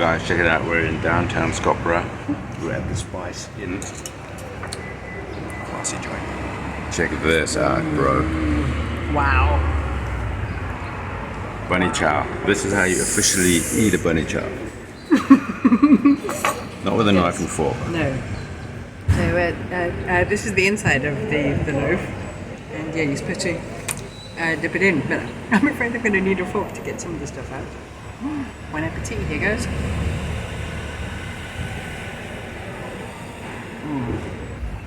guys, check it out. We're in downtown Scottburgh. We're at the Spice Inn. Classy joint. Check this out, bro. Wow. Bunny Chow. This is how you officially eat a bunny chow. Not with a knife and fork. No. So this is the inside of the loaf. And yeah, you're supposed to dip it in. But I'm afraid I'm going to need a fork to get some of the stuff out. Bon appetit, here goes.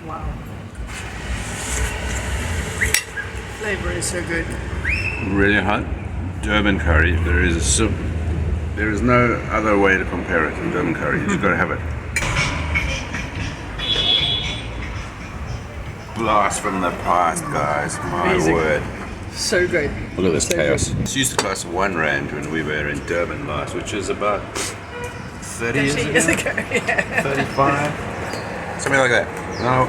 Wow. Flavour is so good. Really hot. Durban curry. There is no other way to compare it to Durban curry. You just gotta have it. Blast from the past, guys. My Amazing. word. So good. Look at this So chaos. good. This used to cost $1 when we were in Durban last, which is about 30 years ago. Yeah. 35, something like that. Now,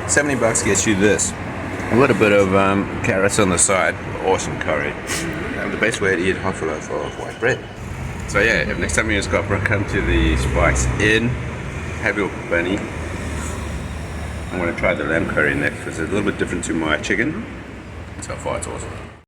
$70 gets you this. A little bit of carrots on the side, awesome curry, and the best way to eat half-loaf of white bread. So yeah, if next time you're in Scottburgh, come to the Spice Inn, have your bunny. I'm going to try the lamb curry next because it's a little bit different to my chicken. So far it's awesome.